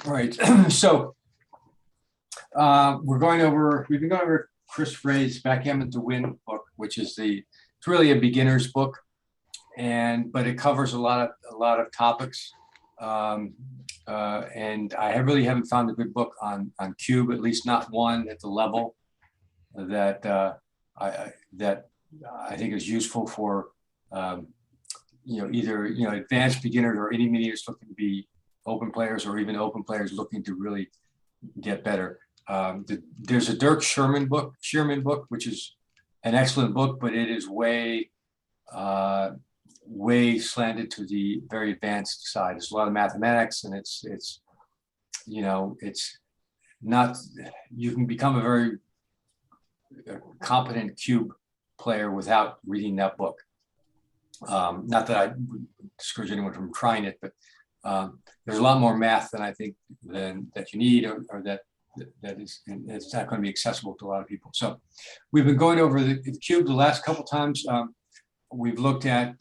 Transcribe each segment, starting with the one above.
Right. So we've been going over Chris Ray's Backgammon to Win book, which is it's really a beginner's book, but it covers a lot of topics. Um, and I really haven't found a good book on Cube, at least not one at the level that that I think is useful for um, either advanced beginners or intermediates looking to be open players, or even open players looking to really get better. There's a Dirk Sherman book, which is an excellent book, but it is way slanted to the very advanced side. There's a lot of mathematics, and it's not. You can become a very competent cube player without reading that book. Not that I would discourage anyone from trying it, but there's a lot more math than I think that you need, or that it's not going to be accessible to a lot of people. So we've been going over the cube the last couple times. We've looked at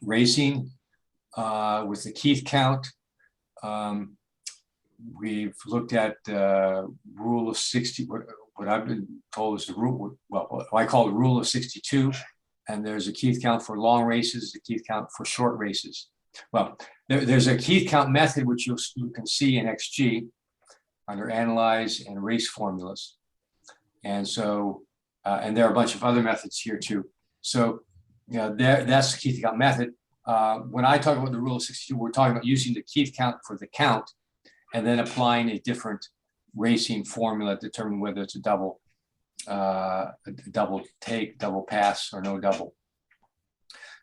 racing with the Keith count. We've looked at rule of 60, what I've been told is the rule, well, what I call the rule of 62. And there's a Keith count for long races, a Keith count for short races. Well, there's a Keith count method, which you can see in XG under analyze and race formulas. And so, and there are a bunch of other methods here too. So, that's the Keith count method. When I talk about the rule of 62, we're talking about using the Keith count for the count and then applying a different racing formula to determine whether it's a double take, double pass, or no double.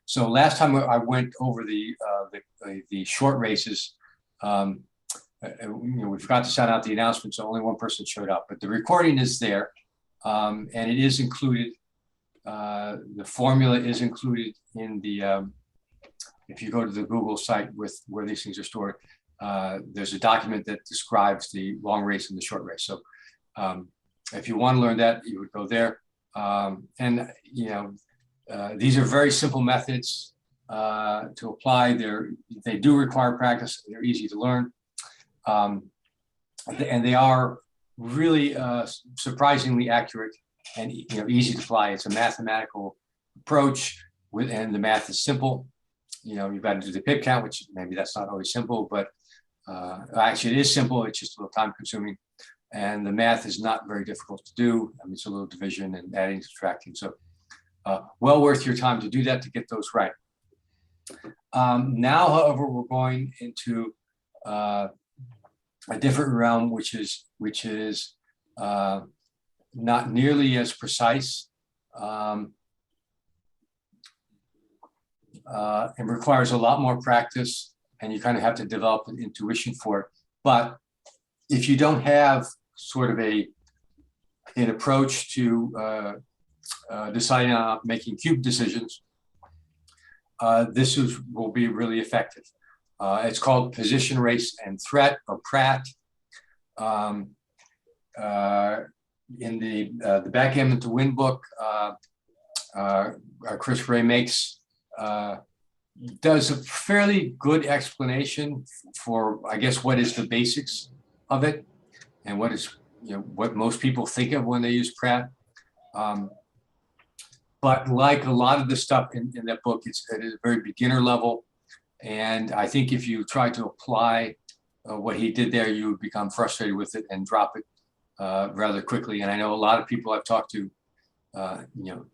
So last time I went over the short races, we forgot to send out the announcement, so only one person showed up. But the recording is there, and it is included. The formula is included in the. If you go to the Google site where these things are stored, there's a document that describes the long race and the short race. So if you want to learn that, you would go there. These are very simple methods to apply. They do require practice. They're easy to learn. And they are really surprisingly accurate and easy to apply. It's a mathematical approach, and the math is simple. You've got to do the pip count, which maybe that's not always simple, but actually it is simple. It's just a little time consuming. And the math is not very difficult to do. I mean, it's a little division and adding, subtracting. So well worth your time to do that, to get those right. Now, however, we're going into a different realm, which is not nearly as precise. It requires a lot more practice, and you kind of have to develop an intuition for it. But if you don't have sort of an approach to deciding on making cube decisions, this will be really effective. It's called position, race, and threat, or PRAT. In the Backgammon to Win book, Chris Ray does a fairly good explanation for, I guess, what is the basics of it, and what is what most people think of when they use PRAT. But like a lot of the stuff in that book, it's at a very beginner level. And I think if you try to apply what he did there, you would become frustrated with it and drop it rather quickly. And I know a lot of people I've talked to,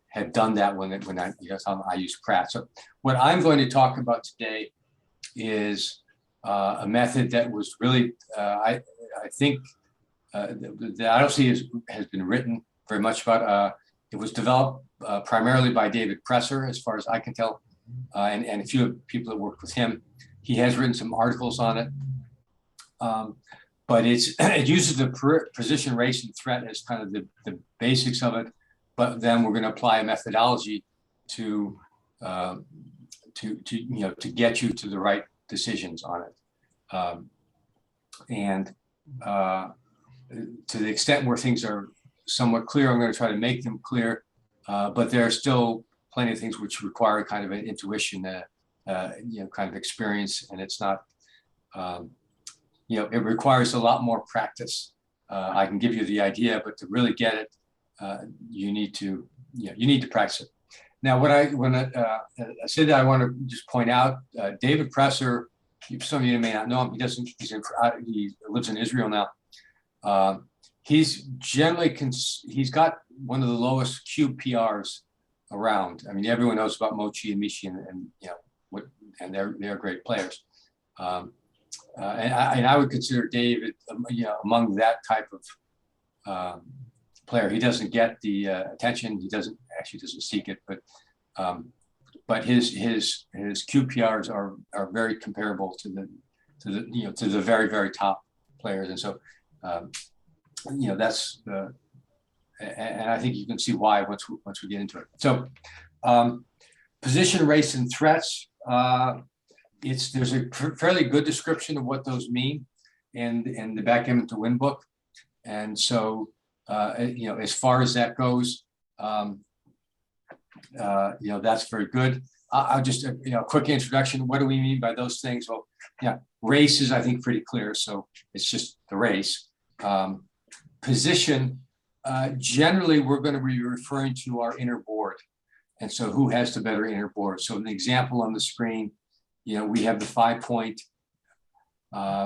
have done that when I use PRAT. So what I'm going to talk about today is a method that was really, I think, that I don't see has been written very much about. It was developed primarily by David Presser, as far as I can tell, and a few people that worked with him. He has written some articles on it, but it uses the position, race, and threat as kind of the basics of it. But then we're going to apply a methodology to get you to the right decisions on it, and to the extent where things are somewhat clear, I'm going to try to make them clear. But there are still plenty of things which require kind of an intuition, kind of experience, and it's not it requires a lot more practice. I can give you the idea, but to really get it, you need to practice it. Now, when I say that, I want to just point out David Presser. Some of you may not know him. He lives in Israel now. He's got one of the lowest QPRs around. I mean, everyone knows about Mochi and Mishi, and they're great players. And I would consider David, among that type of player. He doesn't get the attention. He doesn't seek it, but his QPRs are very comparable to the very, very top players. And so that's and I think you can see why once we get into it. So position, race, and threats. There's a fairly good description of what those mean in the Backgammon to Win book. And so, as far as that goes, that's very good. I'll just, quick introduction. What do we mean by those things? Well, race is, I think, pretty clear. So it's just the race. Position, generally, we're going to be referring to our inner board. And so who has the better inner board? So an example on the screen, we have the 5-point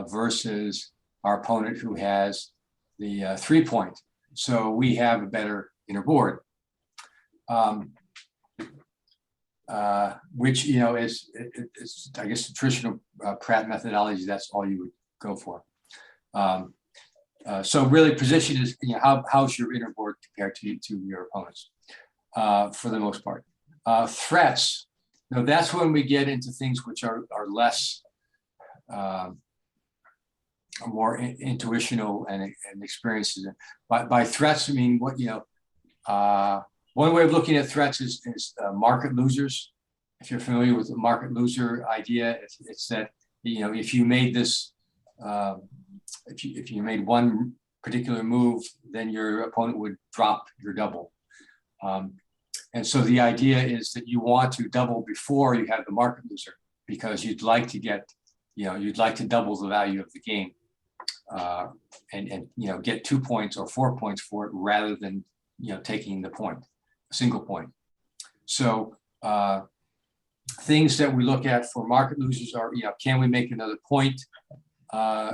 versus our opponent who has the 3-point. So we have a better inner board, which, is I guess, the traditional PRAT methodology. That's all you would go for. So really position is, how's your inner board compared to your opponents for the most part. Threats. Now that's when we get into things which are less, more intuitional and experiences. By threats, I mean one way of looking at threats is market losers. If you're familiar with the market loser idea, it's that if you made this, if you made one particular move, then your opponent would drop your double. And so the idea is that you want to double before you have the market loser, because you'd like to get, you'd like to double the value of the game, and get 2 points or 4 points for it rather than taking the point, a single point. So things that we look at for market losers are, can we make another point?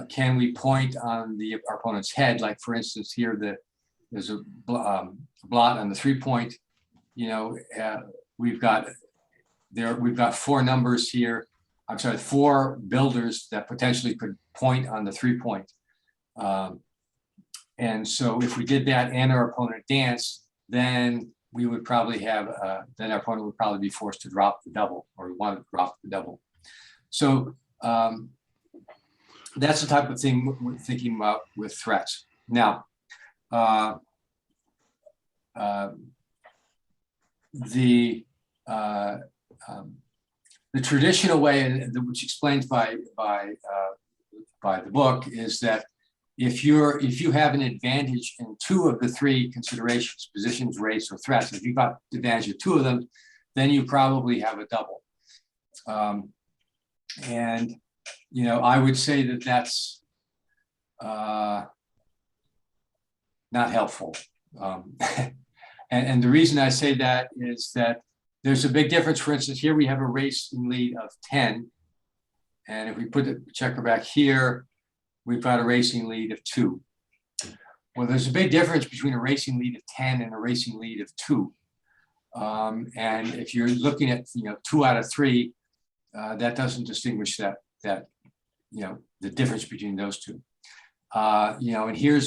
Can we point on our opponent's head? Like for instance, here there's a blot on the 3-point. We've got 4 numbers here. I'm sorry, 4 builders that potentially could point on the 3-point. And so if we did that and our opponent danced, then we would probably have, then our opponent would probably be forced to drop the double, or want to drop the double. So that's the type of thing we're thinking about with threats. Now, the traditional way, and which explains by the book, is that if you have an advantage in 2 of the 3 considerations, positions, race, or threats, if you've got the advantage of 2 of them, then you probably have a double. And I would say that that's not helpful. And the reason I say that is that there's a big difference. For instance, here we have a racing lead of 10. And if we put the checker back here, we've got a racing lead of 2. Well, there's a big difference between a racing lead of 10 and a racing lead of 2. And if you're looking at 2 out of 3, that doesn't distinguish that the difference between those 2. And here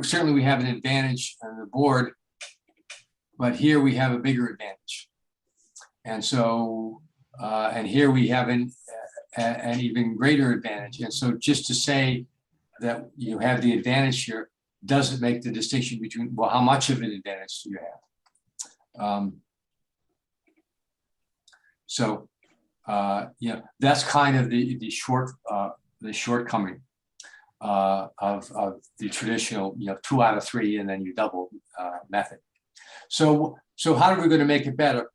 certainly we have an advantage on the board, but here we have a bigger advantage. And so, and here we have an even greater advantage. And so just to say that you have the advantage here doesn't make the distinction between, well, how much of an advantage do you have? So, that's kind of the shortcoming of the traditional, 2 out of 3 and then you double method. So how are we going to make it better?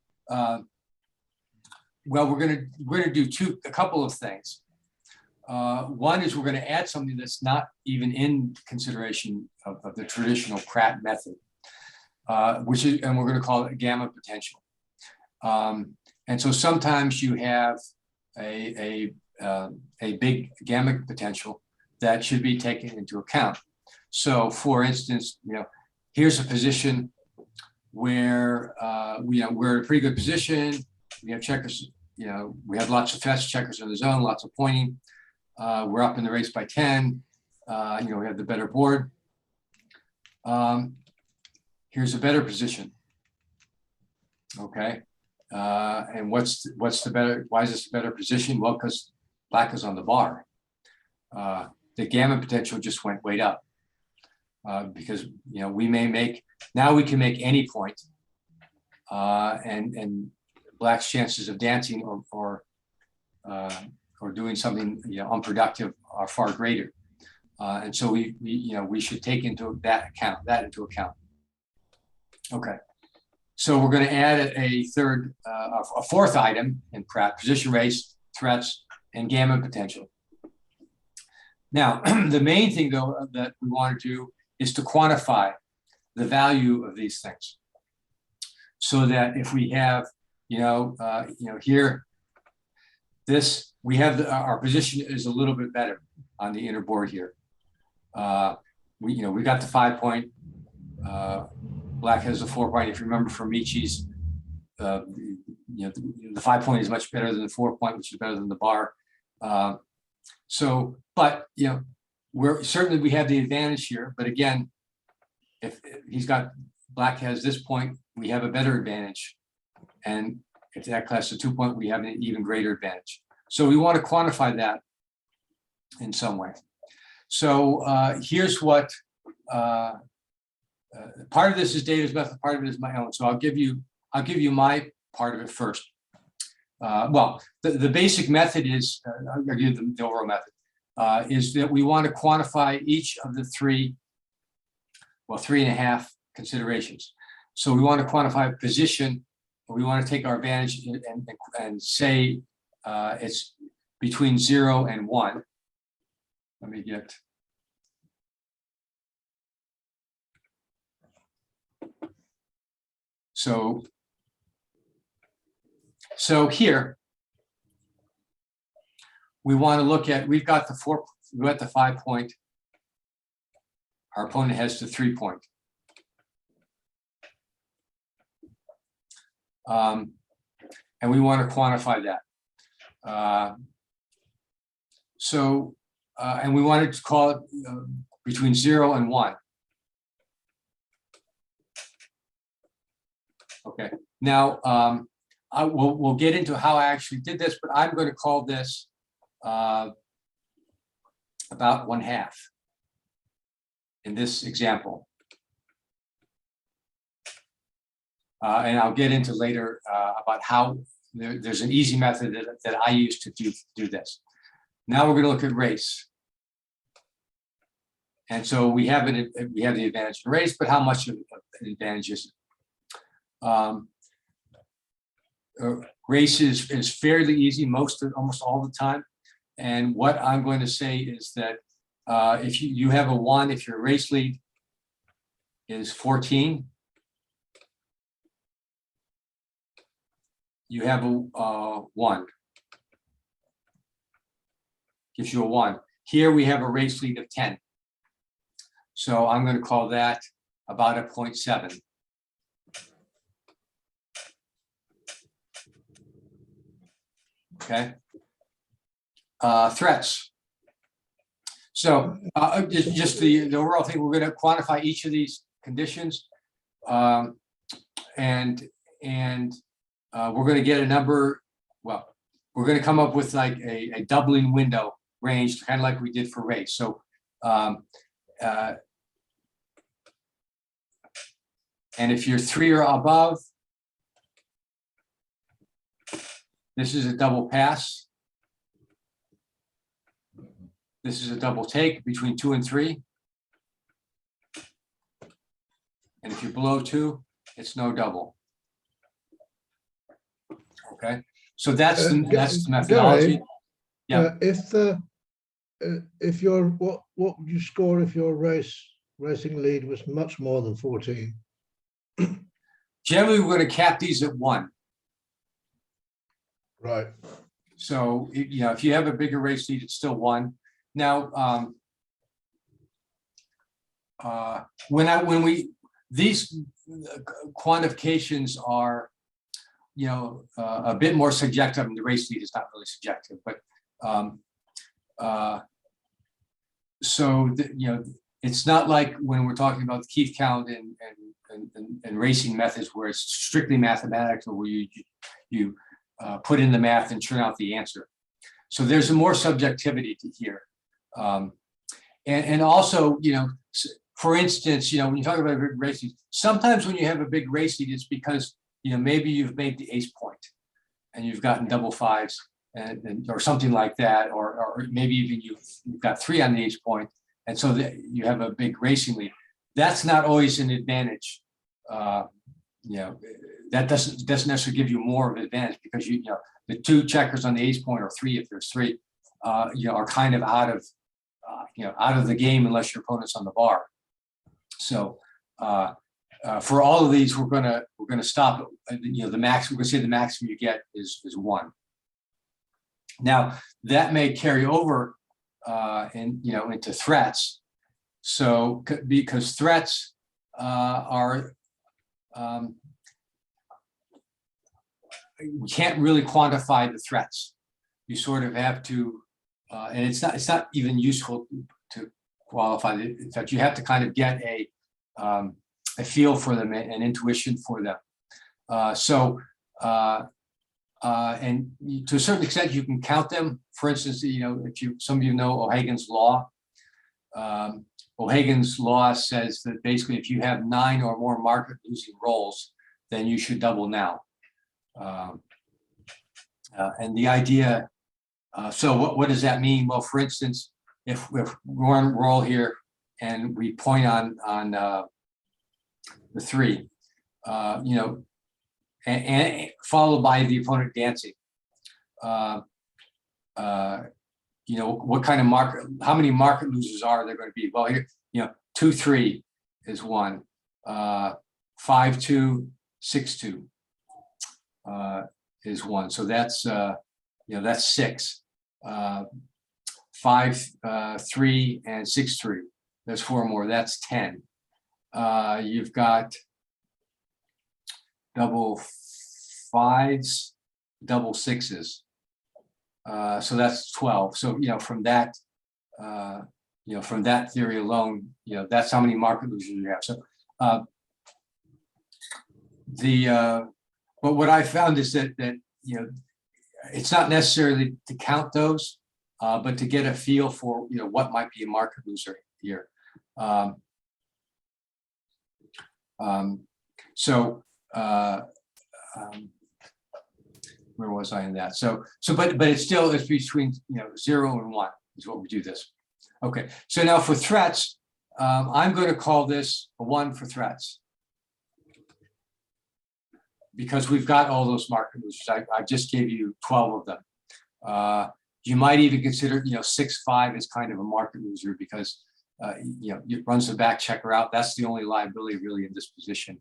Well, we're going to do a couple of things. One is we're going to add something that's not even in consideration of the traditional PRAT method, and we're going to call it a gamma potential. And so sometimes you have a big gamma potential that should be taken into account. So, for instance, here's a position where we're in a pretty good position. We have checkers. We have lots of fast checkers in the zone, lots of pointing. We're up in the race by 10. We have the better board. Here's a better position. Okay. And what's the better? Why is this a better position? Well, because black is on the bar. The gamma potential just went way up because we can make any point, and black's chances of dancing or doing something unproductive are far greater, and so we should take that into account. Okay, so we're going to add a fourth item in PRAT: position race, threats, and gamma potential. Now, the main thing though that we want to do is to quantify the value of these things, so that if we have here, we have our position is a little bit better on the inner board here. We got the 5 point. Black has the 4 point. If you remember from Michi's, the 5 point is much better than the 4 point, which is better than the bar. But we have the advantage here. But again, if black has this point, we have a better advantage. And if that class is 2 point, we have an even greater advantage. So we want to quantify that in some way. So here's what part of this is David's method, part of it is my own. So I'll give you my part of it first. Well, the basic method is, I'll give you the overall method, is that we want to quantify each of the 3.5 considerations. So we want to quantify position. We want to take our advantage and say it's between 0 and 1. Let me get. So here we want to look at, we've got the 5 point. Our opponent has the 3 point. And we want to quantify that. And we wanted to call it between 0 and 1. Okay. Now, we'll get into how I actually did this, but I'm going to call this about 1/2 in this example. And I'll get into later about how there's an easy method that I use to do this. Now we're going to look at race. And so we have the advantage in race, but how much of an advantage is it? Race is fairly easy almost all the time. And what I'm going to say is that if you have a 1, if your race lead is 14, you have a 1. Gives you a 1. Here we have a race lead of 10. So I'm going to call that about a 0.7. Okay. Threats. So just the overall thing, we're going to quantify each of these conditions, and we're going to get a number. Well, we're going to come up with like a doubling window range, kind of like we did for race. So, and if you're 3 or above, this is a double pass. This is a double take between 2 and 3. And if you're below 2, it's no double. Okay, so that's the methodology. Gary, yeah. If the if your what would you score if your racing lead was much more than 14? Generally, we're going to cap these at 1. Right. So, you know, if you have a bigger race lead, it's still 1. Now, these quantifications are, you know, a bit more subjective, and the race lead is not really subjective, but you know, it's not like when we're talking about the Keith count and racing methods where it's strictly mathematical, where you put in the math and turn out the answer. So there's a more subjectivity to here. And also, you know, for instance, you know, when you talk about big racing, sometimes when you have a big race lead, it's because, you know, maybe you've made the ace point and you've gotten double 5s or something like that, or maybe even you've got 3 on the ace point, and so that you have a big racing lead. That's not always an advantage. You know, that doesn't necessarily give you more of an advantage, because you know the 2 checkers on the ace point, or 3 if there's 3, you know, are kind of out of out of the game unless your opponent's on the bar. So for all of these, we're gonna stop at, you know, the max. We're gonna say the maximum you get is 1. Now that may carry over into threats. So because threats are we can't really quantify the threats. You sort of have to, and it's not even useful to qualify it. In fact, you have to kind of get a feel for them, an intuition for them. And to a certain extent, you can count them. For instance, you know, some of you know O'Hagan's law. O'Hagan's law says that basically, if you have 9 or more market losing rolls, then you should double now. And the idea, so what does that mean? Well, for instance, if we're on a roll here and we point on the 3, you know, and followed by the opponent dancing, you know, what kind of market, how many market losers are there going to be? Well, here, you know, 2-3 is 1, 5-2, 6-2 is 1. So that's you know, that's 6. 5-3 and 6-3. There's 4 more. That's 10. You've got double 5s, double 6s. So that's 12. So, you know, from that, you know, from that theory alone, you know, that's how many market losers you have. So but what I found is that you know, it's not necessarily to count those, but to get a feel for, you know, what might be a market loser here. Where was I in that? But it's still, it's between, you know, 0 and 1 is what we do this. Okay, so now for threats, I'm going to call this a 1 for threats, because we've got all those market losers. I just gave you 12 of them. You might even consider, you know, 6-5 is kind of a market loser, because you know, it runs the back checker out. That's the only liability really in this position.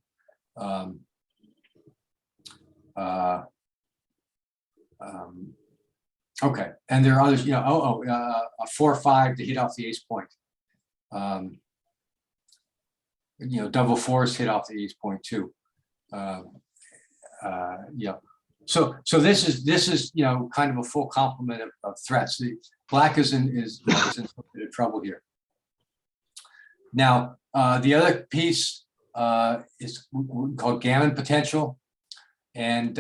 Okay, and there are others, you know, a 4-5 to hit off the ace point. You know, double 4s hit off the ace point too. Yeah. So this is you know, kind of a full complement of threats. The black is in a bit of trouble here. Now the other piece is called gammon potential, and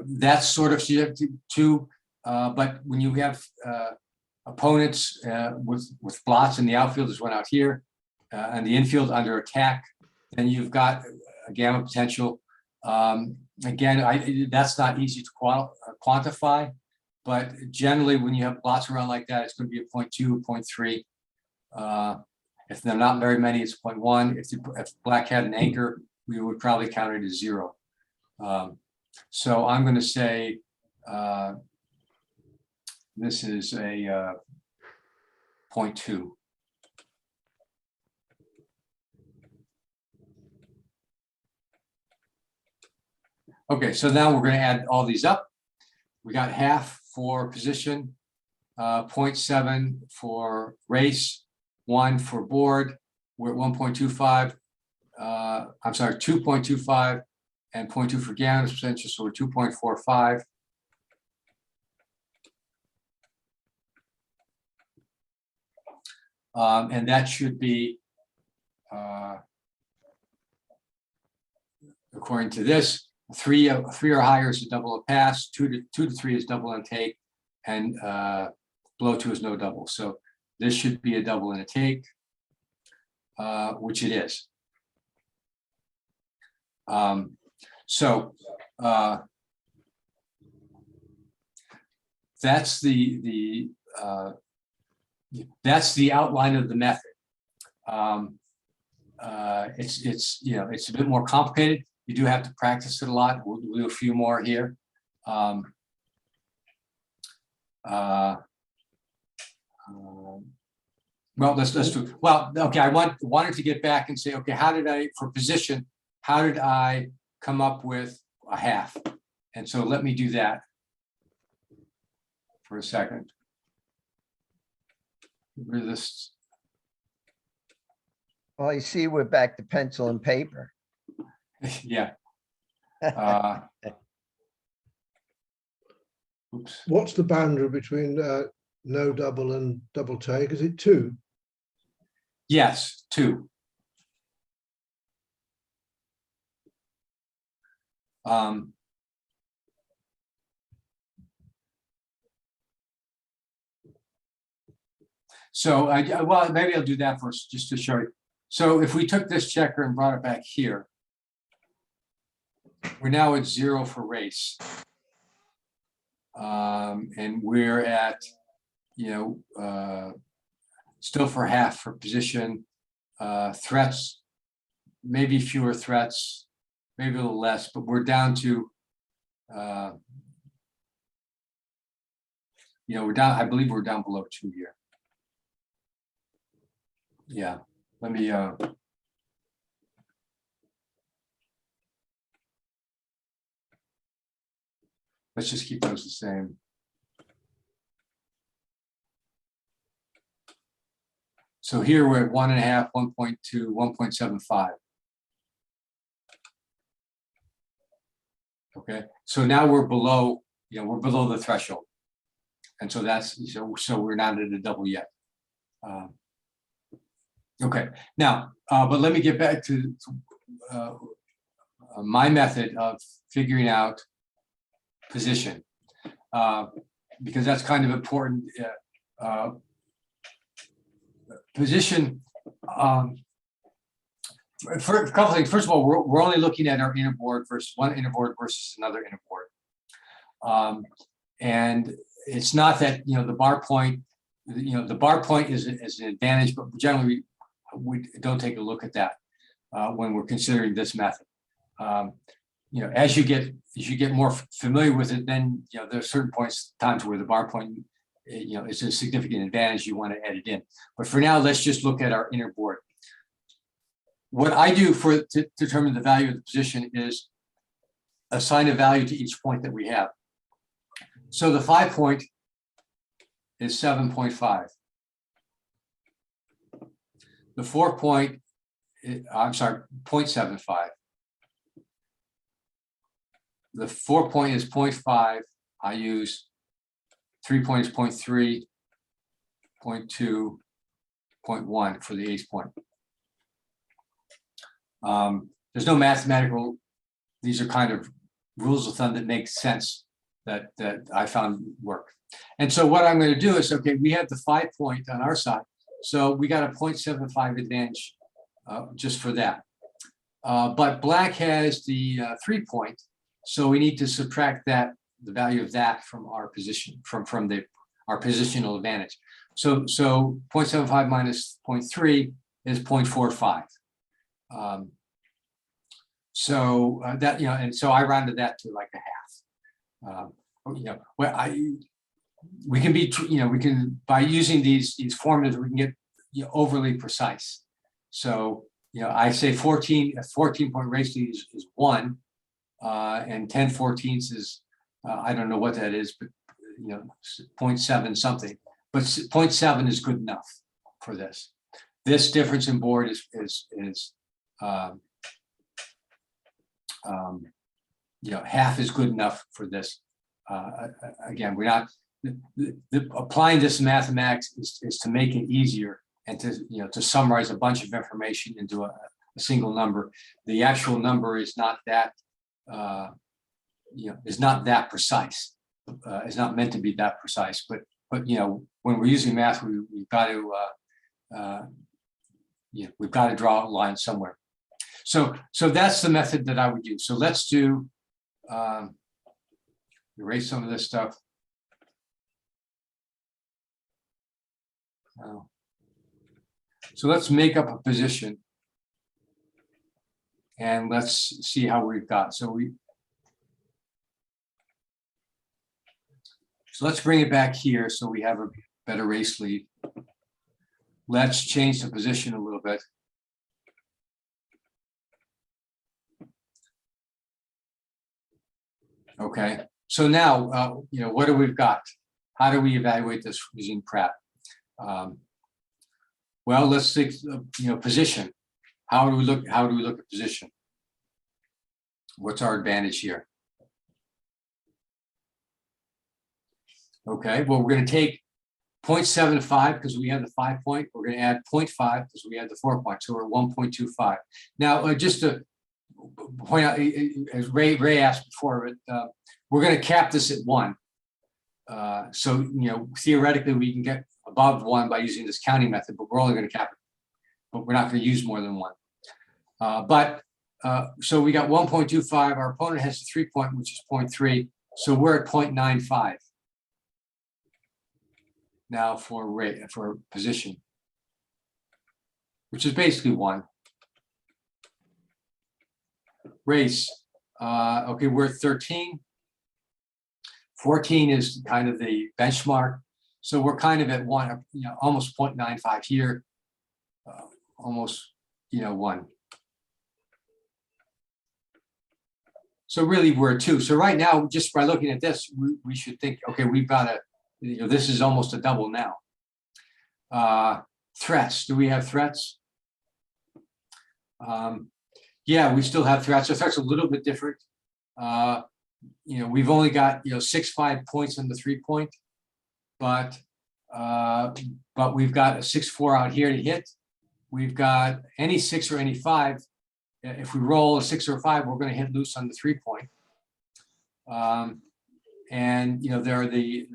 that's sort of subject to, but when you have opponents with blots in the outfield, there's one out here, and the infield under attack, then you've got a gammon potential. Again, that's not easy to quantify, but generally when you have blots around like that, it's going to be a 0.2, 0.3. If there are not very many, it's 0.1. If black had an anchor, we would probably count it as 0. So I'm going to say this is a 0.2. Okay, so now we're going to add all these up. We got half for position, 0.7 for race, 1 for board. We're at 1.25. I'm sorry, 2.25 and 0.2 for Gammon percentage, so we're 2.45. And that should be, according to this, 3 or higher is a double a pass, 2 to 3 is double and a take, and below 2 is no double. So this should be a double and a take, which it is. That's the outline of the method. It's you know, it's a bit more complicated. You do have to practice it a lot. We'll do a few more here. Well, let's do. Well, okay. I wanted to get back and say, okay, how did I, for position, how did I come up with a half? And so let me do that for a second. Get rid of this. Well, you see, we're back to pencil and paper. Yeah. Oops. What's the boundary between no double and double take? Is it 2? Yes, 2. So well, maybe I'll do that first, just to show you. So if we took this checker and brought it back here, we're now at 0 for race. And we're at, you know, still for half for position, threats, maybe fewer threats, maybe a little less, but we're down to, you know, we're down, I believe we're down below 2 here. Yeah, let me, let's just keep those the same. So here we're at 1.5, 1.2, 1.75. Okay, so now we're below, you know, we're below the threshold. And so that's, so we're not at a double yet. Okay, now, but let me get back to my method of figuring out position, because that's kind of important. Position, for a couple things. First of all, we're only looking at our inner board versus one inner board versus another inner board. And it's not that, you know, the bar point, you know, the bar point is an advantage, but generally we don't take a look at that when we're considering this method. You know, as you get more familiar with it, then, you know, there's certain times where the bar point, you know, is a significant advantage. You want to add it in. But for now, let's just look at our inner board. What I do to determine the value of the position is assign a value to each point that we have. So the 5 point is 7.5. The 4 point, I'm sorry, 0.75. The 4 point is 0.5. I use 3 points, 0.3, 0.2, 0.1 for the ace point. There's no mathematical, these are kind of rules of thumb that make sense that I found work. And so what I'm going to do is, okay, we have the 5 point on our side. So we got a 0.75 advantage just for that. But black has the 3 point. So we need to subtract that, the value of that from our position, from our positional advantage. So 0.75 minus 0.3 is 0.45. So that, and so I rounded that to like a half. We can be, we can, by using these formulas, we can get overly precise. So, I say a 14-point race lead is 1, and 10/14 is, I don't know what that is, but 0.7 something, but 0.7 is good enough for this. This difference in board is half is good enough for this. Again, we're not applying this mathematics is to make it easier and to summarize a bunch of information into a single number. The actual number is not that is not that precise. It's not meant to be that precise. But when we're using math, we've got to we've got to draw a line somewhere. So that's the method that I would use. So let's do erase some of this stuff. So let's make up a position and let's see how we've got. So let's bring it back here so we have a better race lead. Let's change the position a little bit. Okay, so now, what do we've got? How do we evaluate this using PRAT? Well, let's think, position. How do we look at position? What's our advantage here? Okay, well, we're going to take 0.75 because we have the 5 point. We're going to add 0.5 because we have the 4 point. So we're 1.25. Now, just to point out, as Ray asked before, but we're going to cap this at 1. So theoretically we can get above 1 by using this counting method, but we're only going to cap it. But we're not going to use more than 1. So we got 1.25. Our opponent has a 3 point, which is 0.3. So we're at 0.95. Now for position, which is basically 1. Race, okay, we're at 13. 14 is kind of the benchmark. So we're kind of at 1, almost 0.95 here, almost, 1. So really we're at 2. So right now, just by looking at this, we should think, okay, we've got a, this is almost a double now. Threats, do we have threats? Yeah, we still have threats. The threats are a little bit different. We've only got 6-5 points on the 3 point, but we've got a 6-4 out here to hit. We've got any 6 or any 5. If we roll a 6 or a 5, we're going to hit loose on the 3 point. And there are the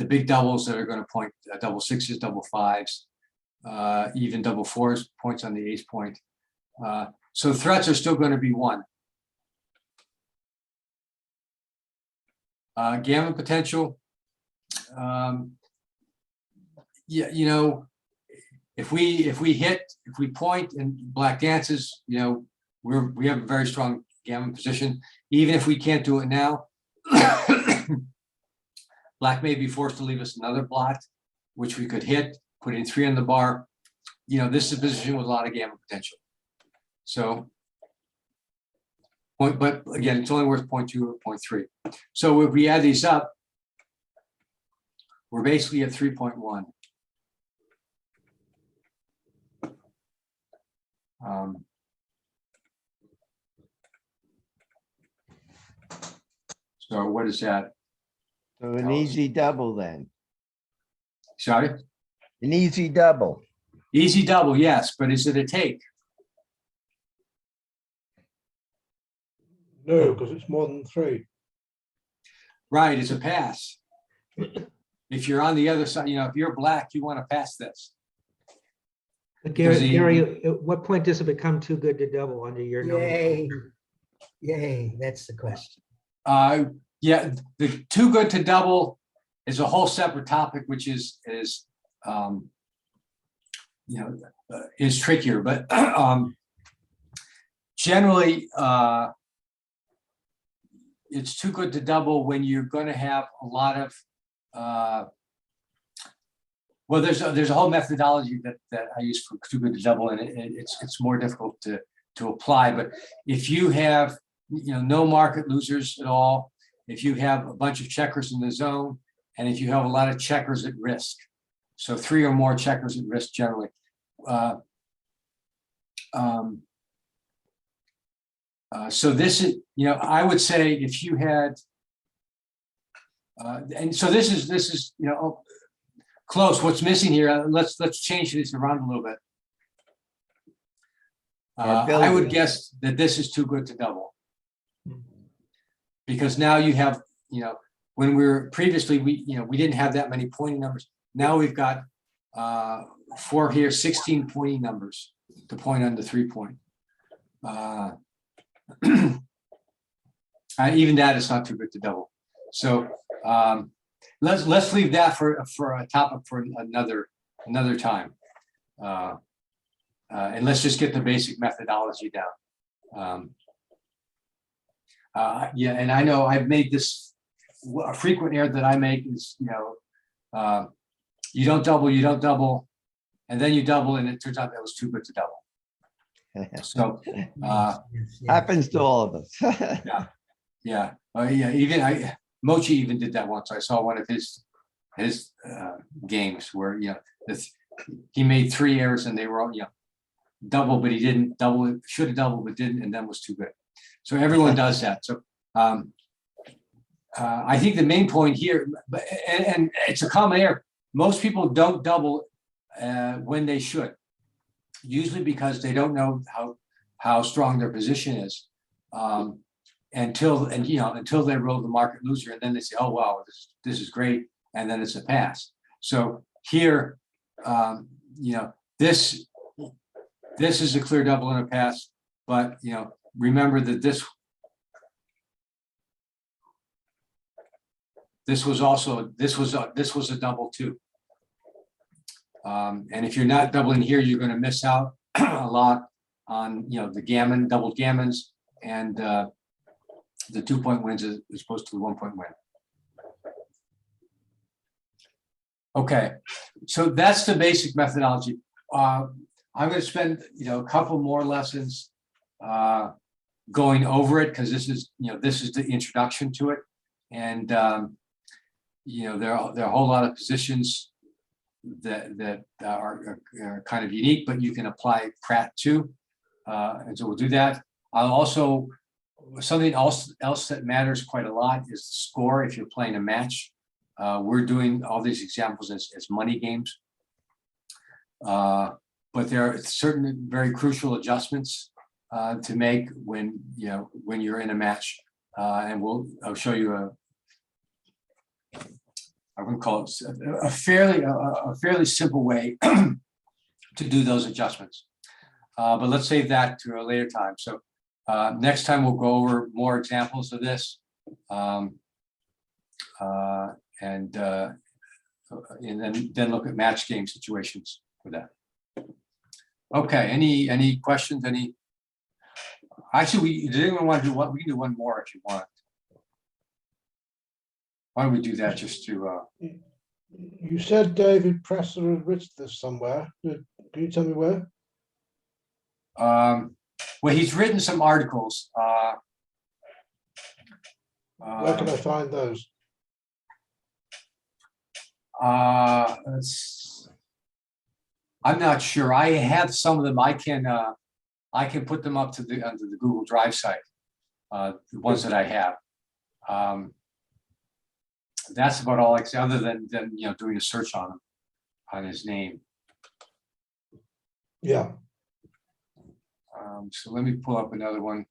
big doubles that are going to point double 6s, double 5s, even double 4s points on the ace point. So threats are still going to be 1. Gammon potential. Yeah, if we point and black dances, we have a very strong gammon position. Even if we can't do it now, black may be forced to leave us another blot, which we could hit, put in 3 on the bar. This is a position with a lot of gammon potential. So, but again, it's only worth 0.2 or 0.3. So if we add these up, we're basically at 3.1. So what is that? So an easy double then. Sorry? An easy double. Easy double, yes, but is it a take? No, because it's more than 3. Right, it's a pass. If you're on the other side, if you're black, you want to pass this. But Gary, at what point does it become too good to double under your Yay. number? Yay, that's the question. Yeah, the too good to double is a whole separate topic, which is is trickier, but generally, it's too good to double when you're going to have a lot of, well, there's a whole methodology that I use for too good to double, and it's more difficult to apply. But if you have, no market losers at all, if you have a bunch of checkers in the zone, and if you have a lot of checkers at risk, so 3 or more checkers at risk generally. So this is, I would say if you had, and so this is, close. What's missing here? Let's change this around a little bit. I would guess that this is too good to double, because now you have, when previously we didn't have that many pointing numbers. Now we've got 4 here, 16 pointing numbers to point on the 3-point. Even that is not too good to double. So let's leave that for a topic for another time, and let's just get the basic methodology down. Yeah, and I know I've made this a frequent error that I make is you don't double, and then you double, and it turns out that was too good to double. So Happens to all of us. yeah, even Mochi even did that once. I saw one of his games where he made 3 errors and they were all double, but he didn't double it, should have doubled but didn't, and then was too good. So everyone does that. So I think the main point here, and it's a common error, most people don't double when they should, usually because they don't know how strong their position is, until they roll the market loser, and then they say, oh wow, this is great, and then it's a pass. So here, this is a clear double and a pass, but remember that this was a double too. And if you're not doubling here, you're going to miss out a lot on the double gammons, and the 2-point wins as opposed to the 1-point win. Okay, so that's the basic methodology. I'm going to spend a couple more lessons going over it, because this is the introduction to it, and there are a whole lot of positions that are kind of unique, but you can apply PRAT to, and so we'll do that. I'll also, something else that matters quite a lot is the score if you're playing a match. We're doing all these examples as money games, but there are certain very crucial adjustments to make when you're in a match, and I'll show you I would call it a fairly simple way to do those adjustments. But let's save that to a later time. So next time we'll go over more examples of this, and then look at match game situations for that. Okay, any questions? Actually, does anyone want to do what? We can do one more if you want. Why don't we do that just to? You said David Presser had written this somewhere. Can you tell me where? Well, he's written some articles. Where can I find those? I'm not sure. I have some of them. I can put them up to onto the Google Drive site. The ones that I have. That's about all I can say, other than doing a search on him, on his name. Yeah. So let me pull up another one.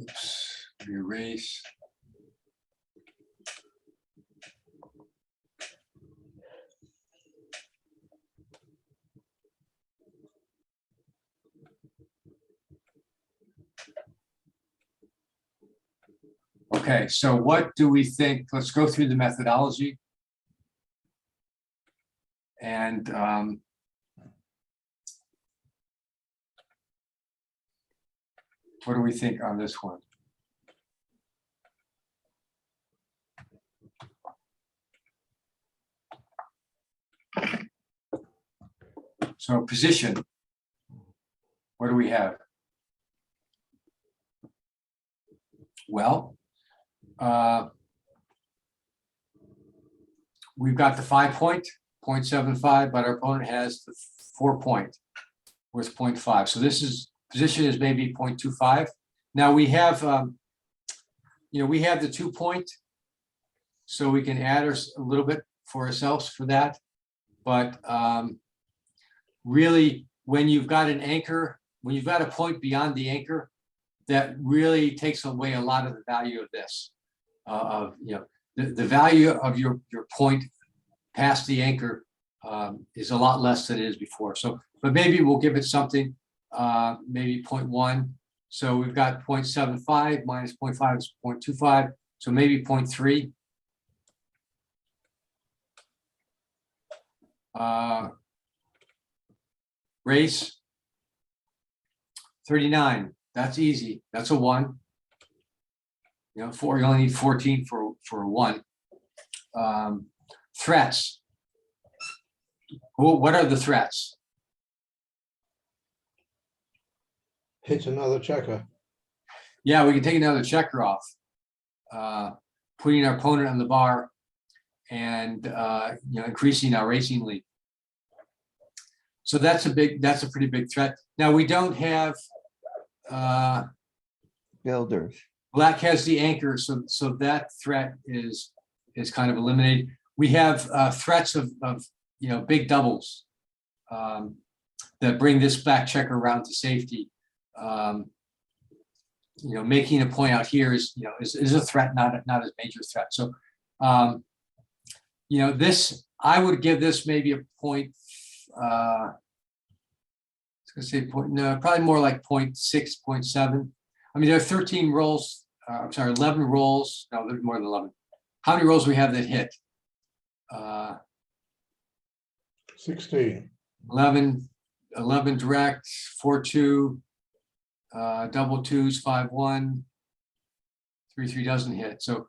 Oops, erase. Okay, so what do we think? Let's go through the methodology. And what do we think on this one? So position, what do we have? Well, we've got the 5 point, 0.75, but our opponent has the 4 point, worth 0.5. So this is, position is maybe 0.25. Now we have, we have the 2 point, so we can add a little bit for ourselves for that. But really, when you've got an anchor, when you've got a point beyond the anchor, that really takes away a lot of the value of this. The value of your point past the anchor is a lot less than it is before. So, but maybe we'll give it something, maybe 0.1. So we've got 0.75 minus 0.5 is 0.25. So maybe 0.3. Race 39. That's easy. That's a 1. You only need 14 for a 1. Threats. What are the threats? Hit another checker. Yeah, we can take another checker off, putting our opponent on the bar, and increasing our racing lead. So that's a pretty big threat. Now we don't have Builders. black has the anchor, so that threat is kind of eliminated. We have threats of big doubles that bring this black checker around to safety. Making a point out here is a threat, not a major threat. So this, I would give this maybe a point. I was gonna say probably more like 0.6, 0.7. I mean, there are 13 rolls. I'm sorry, 11 rolls. No, there's more than 11. How many rolls we have that hit? 16. 11 direct, 4-2, double twos, 5-1, 3-3 doesn't hit. So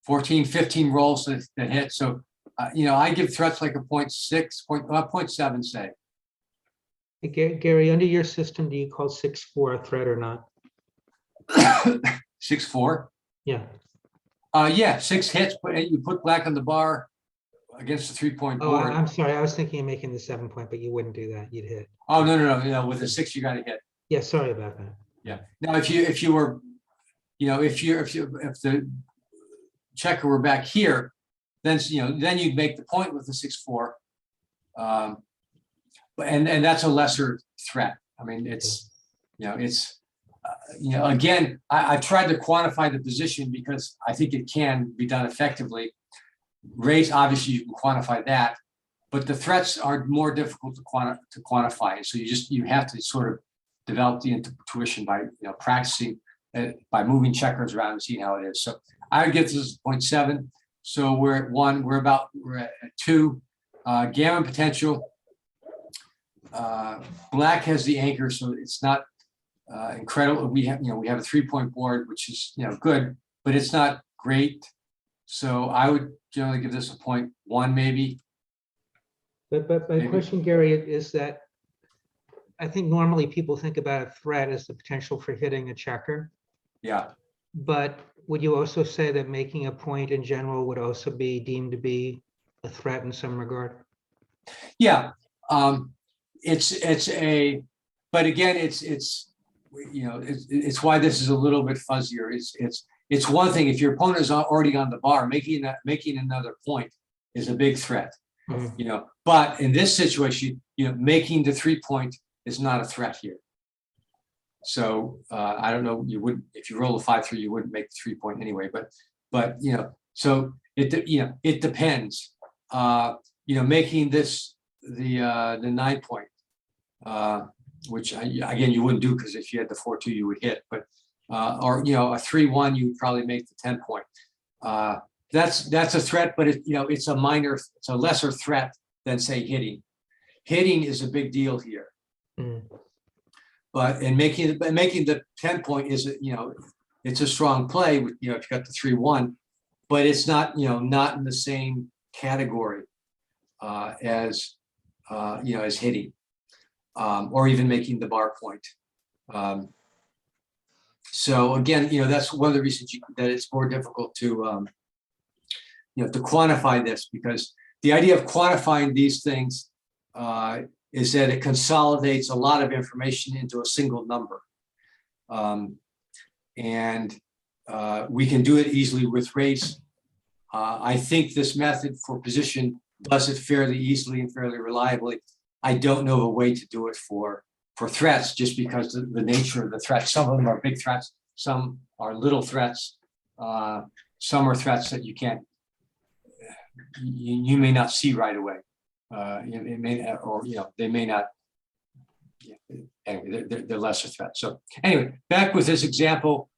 14, 15 rolls that hit. So I give threats like a 0.6, 0.7, say. Hey, Gary, under your system, do you call 6-4 a threat or not? 6-4. Yeah. Yeah, 6 hits, but you put black on the bar against the 3-point Oh, board. I'm sorry. I was thinking of making the 7 point, but you wouldn't do that. You'd hit. Oh, no. With a 6, you got to hit. Yeah, sorry about that. Yeah. Now, if you were, if the checker were back here, then you'd make the point with the 6-4. And that's a lesser threat. I mean, again, I've tried to quantify the position because I think it can be done effectively. Race, obviously, you can quantify that, but the threats are more difficult to quantify. So you have to sort of develop the intuition by practicing by moving checkers around and seeing how it is. So I would give this 0.7. So we're at 1. We're at 2. Gammon potential. Black has the anchor, so it's not incredible. We have a 3-point board, which is good, but it's not great. So I would generally give this a 0.1 maybe. But my Maybe. question, Gary, is that I think normally people think about a threat as the potential for hitting a checker. Yeah. But would you also say that making a point in general would also be deemed to be a threat in some regard? Yeah. It's but again, it's why this is a little bit fuzzier. It's one thing if your opponent is already on the bar, making another point is a big threat. Mhm. But in this situation, making the 3-point is not a threat here. So I don't know, you wouldn't, if you roll a 5-3, you wouldn't make the 3-point anyway, but so it depends. Making this the 9-point, which again, you wouldn't do because if you had the 4-2, you would hit, but or, you know, a 3-1, you would probably make the 10 point. That's a threat, but it, you know, it's a lesser threat than say hitting. Hitting is a big deal here. Mm. But in making the 10 point is, you know, it's a strong play with, you know, if you got the 3-1, but it's not, you know, not in the same category as you know, as hitting, or even making the bar point. So again, you know, that's one of the reasons that it's more difficult to you know, to quantify this, because the idea of quantifying these things is that it consolidates a lot of information into a single number. And we can do it easily with race. I think this method for position does it fairly easily and fairly reliably. I don't know of a way to do it for threats, just because the nature of the threats. Some of them are big threats, some are little threats, some are threats that you can't, you may not see right away. It may, or you know, they may not. Anyway, they're lesser threats. So anyway, back with this example,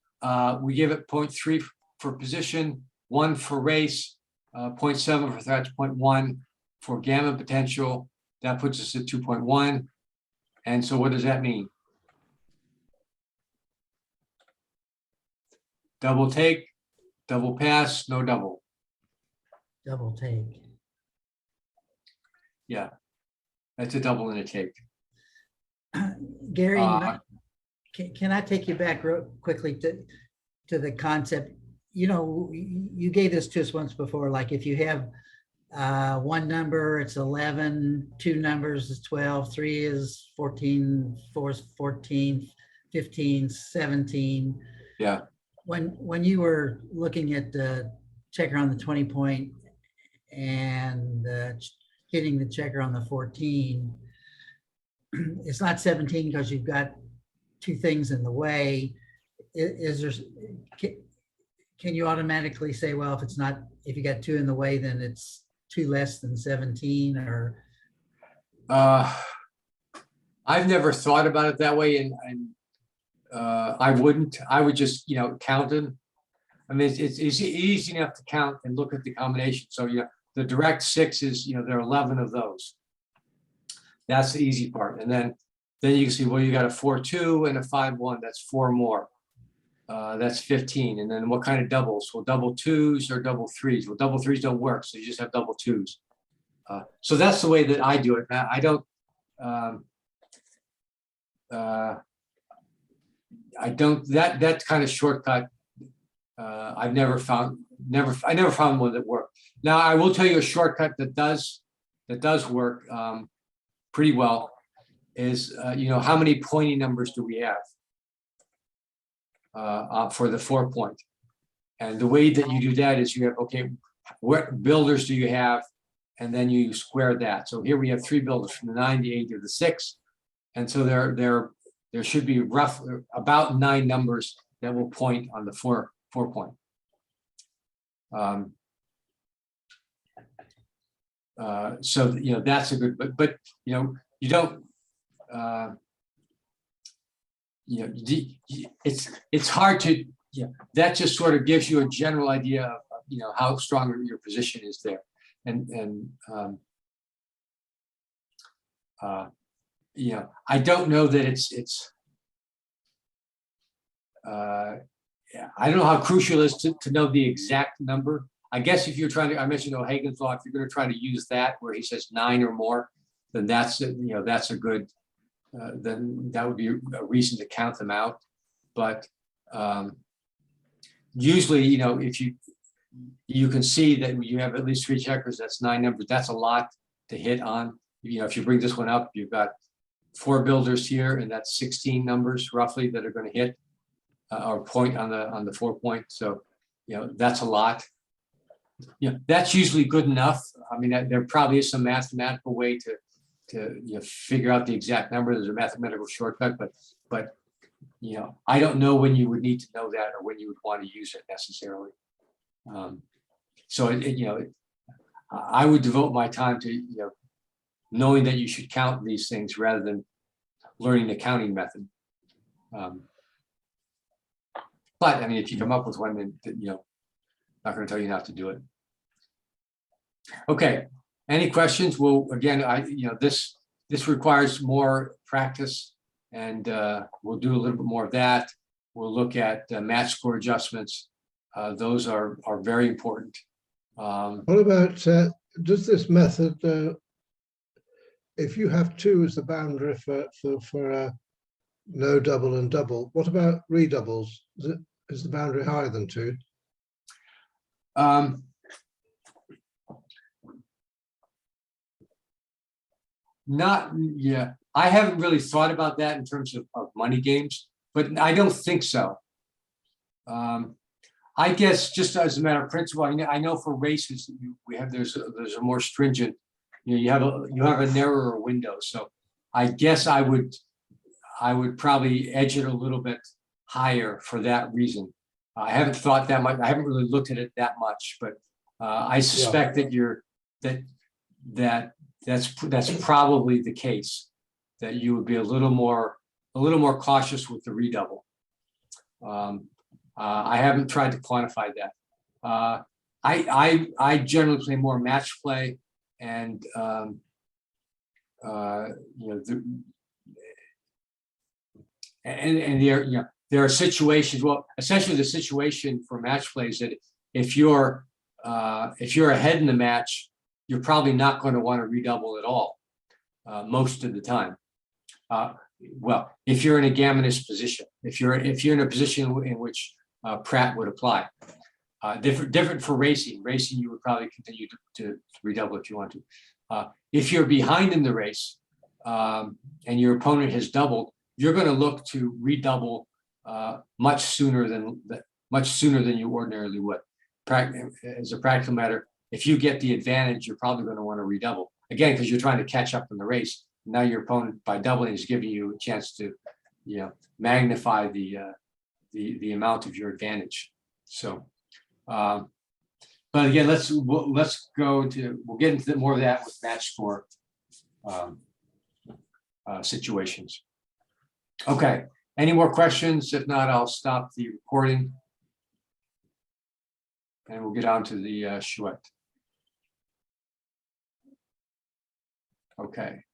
we give it 0.3 for position, 1 for race, 0.7 for threats, 0.1 for gamma potential. That puts us at 2.1. And so what does that mean? Double take, double pass, no double. Double take. Yeah, that's a double and a take. Gary, Uh, can I take you back real quickly to the concept? You know, you gave this to us once before, like if you have one number, it's 11, two numbers is 12, 3 is 14, 4 is 14, 15, 17. Yeah. When you were looking at the checker on the 20 point and hitting the checker on the 14, it's not 17 because you've got two things in the way. Is there, can you automatically say, well, if you got two in the way, then it's 2 less than 17, or? I've never thought about it that way, and I wouldn't. I would just, you know, count them. I mean, it's easy enough to count and look at the combination. So, you know, the direct 6 is, you know, there are 11 of those. That's the easy part. And then you can see, well, you got a 4-2 and a 5-1. That's 4 more. That's 15. And then what kind of doubles? Well, double 2s or double 3s. Well, double 3s don't work, so you just have double 2s. So that's the way that I do it. I don't. I don't. That kind of shortcut. I never found one that worked. Now I will tell you a shortcut that does work pretty well is, you know, how many pointing numbers do we have for the 4 point? And the way that you do that is you have, okay, what builders do you have? And then you square that. So here we have 3 builders from the 9, the 8, or the 6. And so there should be roughly about 9 numbers that will point on the 4 point. So, you know, that's a good, but you know, you don't, you know, it's hard to, yeah, that just sort of gives you a general idea of, you know, how strong your position is there. And you know, I don't know that it's I don't know how crucial it is to know the exact number. I guess if you're trying to, I mentioned O'Hagan's law, if you're going to try to use that where he says 9 or more, then that's, you know, that's a good, then that would be a reason to count them out. But usually, you know, if you can see that when you have at least 3 checkers, that's 9 numbers. That's a lot to hit on. You know, if you bring this one up, you've got 4 builders here, and that's 16 numbers roughly that are going to hit or point on the 4 point. So, you know, that's a lot. You know, that's usually good enough. I mean, there probably is some mathematical way to you know, figure out the exact number. There's a mathematical shortcut, but you know, I don't know when you would need to know that or when you would want to use it necessarily. So you know, I would devote my time to, you know, knowing that you should count these things rather than learning the counting method. But I mean, if you come up with one, then, not going to tell you not to do it. Okay, any questions? Well, again, this requires more practice, and we'll do a little bit more of that. We'll look at match score adjustments. Those are very important. What about, does this method, if you have 2 as the boundary for no double and double, what about redoubles? Is the boundary higher than 2? Yeah, I haven't really thought about that in terms of money games, but I don't think so. I guess just as a matter of principle, I know for races there's a more stringent, you have a narrower window. So I guess I would probably edge it a little bit higher for that reason. I haven't thought that much. I haven't really looked at it that much, but I suspect that's probably the case, that you would be a little more cautious with the redouble. I haven't tried to quantify that. I generally play more match play, and there are situations. Well, essentially, the situation for match play is that if you're ahead in the match, you're probably not going to want to redouble at all most of the time. Well, if you're in a gammonist position, if you're in a position in which PRAT would apply. Different for racing. Racing, you would probably continue to redouble if you want to. If you're behind in the race and your opponent has doubled, you're going to look to redouble much sooner than you ordinarily would. As a practical matter, if you get the advantage, you're probably going to want to redouble again because you're trying to catch up in the race. Now your opponent, by doubling, is giving you a chance to, magnify the amount of your advantage. So, but again, we'll get into more of that with match score situations. Okay. Any more questions? If not, I'll stop the recording, and we'll get on to the Chouette. Okay.